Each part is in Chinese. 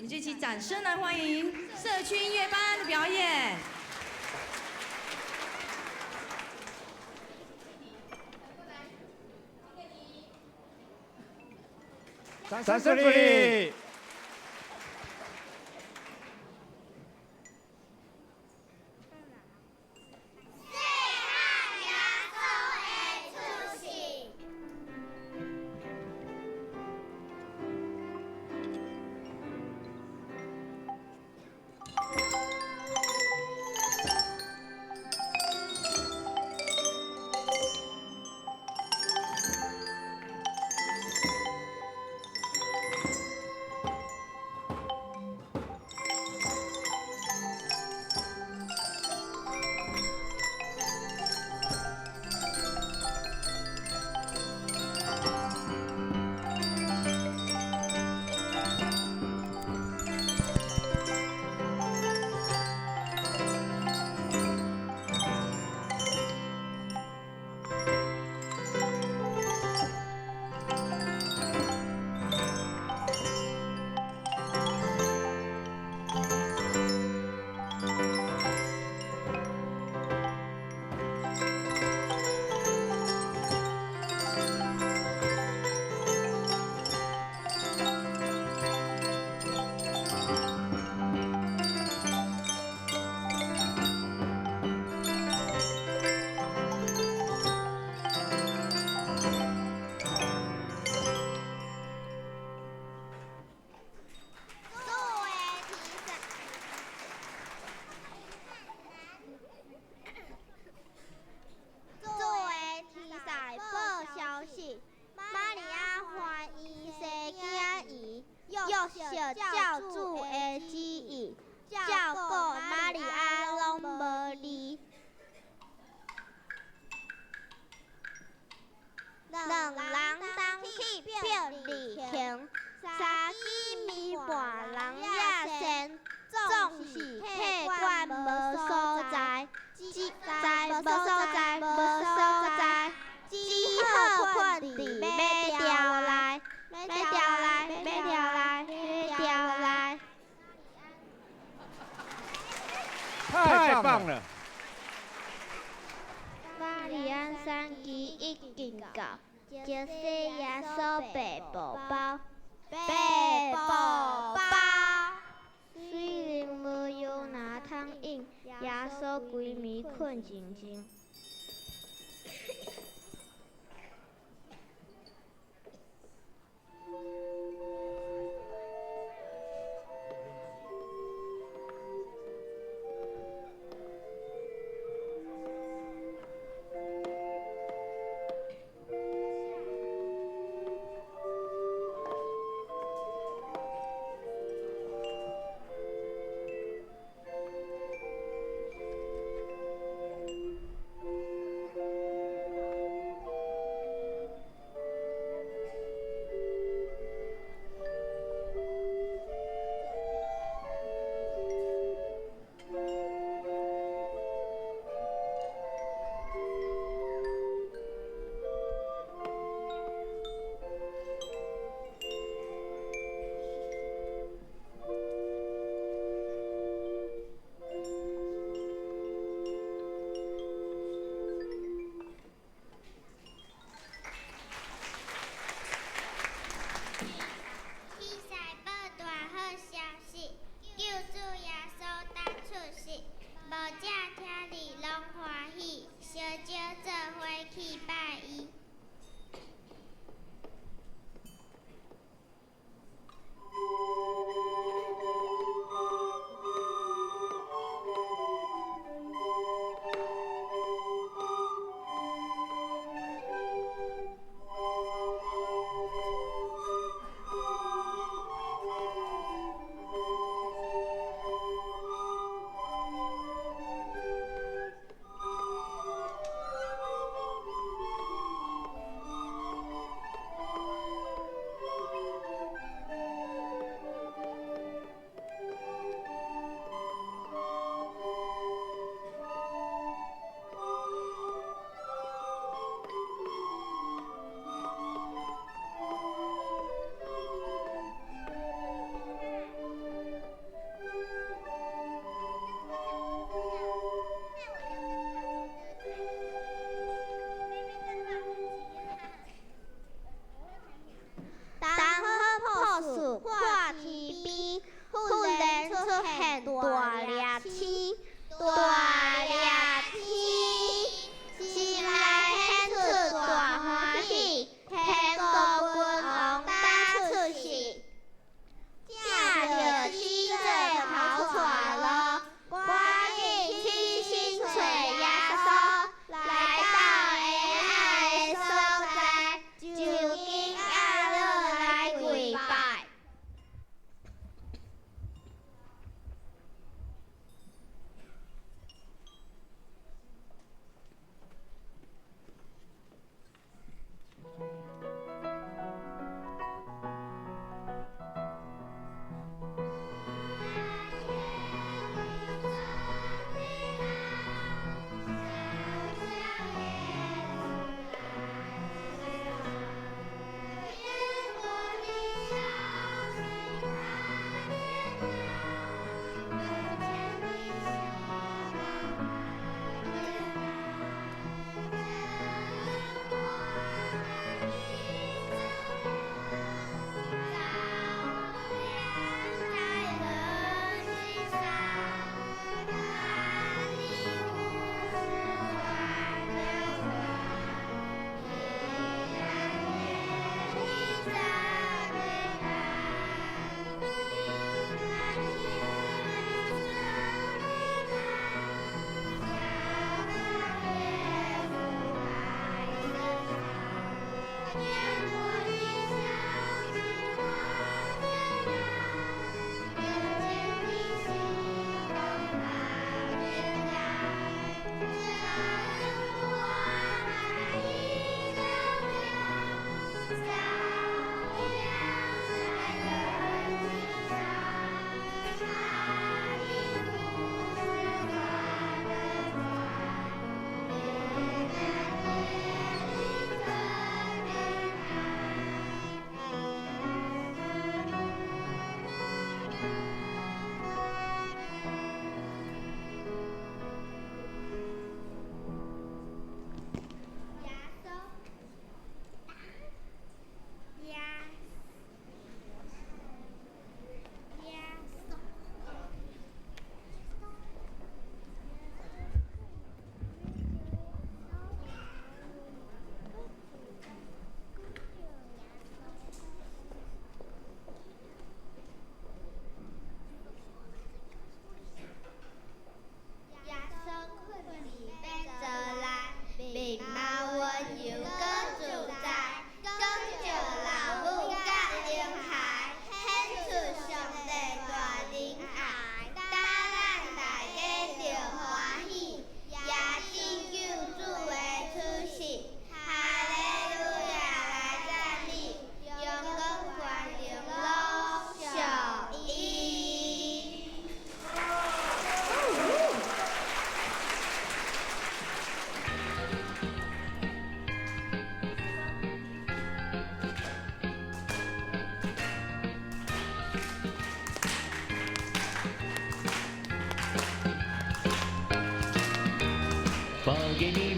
我们就一起掌声来欢迎社区音乐班的表演。掌声鼓励。教主的旨意，照顾玛利亚拢无离。两人同去表离情，三更暝半人也先，总是客官无所在，无所在，只好困伫马条内。太棒了！玛利安三期已经到，就是耶稣白宝宝。虽然无药哪通用，耶稣规暝困静静。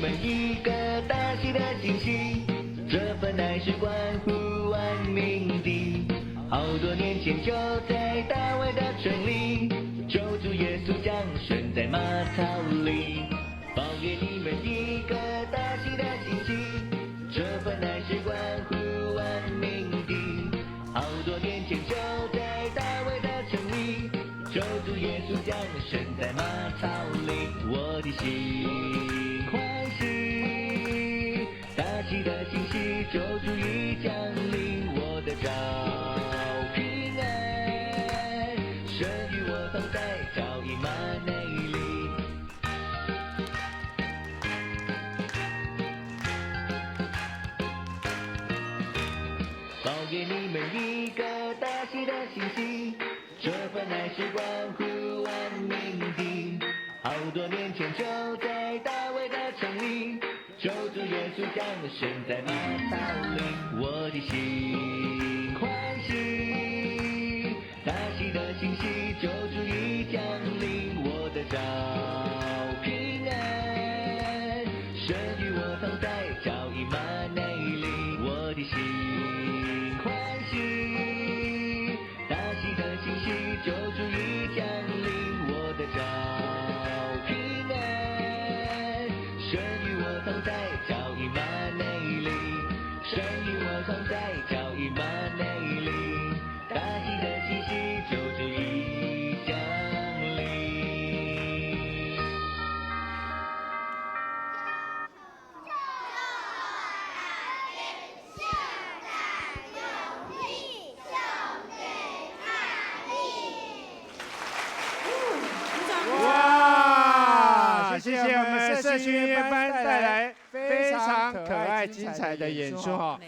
们一个大喜的惊喜，这份爱是关乎万民的。好多年前就在大卫的城里，救主耶稣降生在马槽里，报给你们一个大喜的惊喜，这份爱是关乎万民的。好多年前就在大卫的城里，救主耶稣降生在马槽里，我的心欢喜，大喜的惊喜，救主已降临，我的召平安，神与我同在，召以马内利。报给你们一个大喜的信息，这份爱是关乎万民的。好多年前就在大卫的城里，救主耶稣降生在马槽里，我的心欢喜，大喜的信息，救主已降临，我的召平安，神与我同在，召以马内利，我的心欢喜，大喜的信息，救主已降临，我的召平安，神与我同在，召以马内利，神与我同在，召以马内利，大喜的信息，救主已降临。哇！谢谢我们社区音乐班带来非常可爱精彩的演出哈。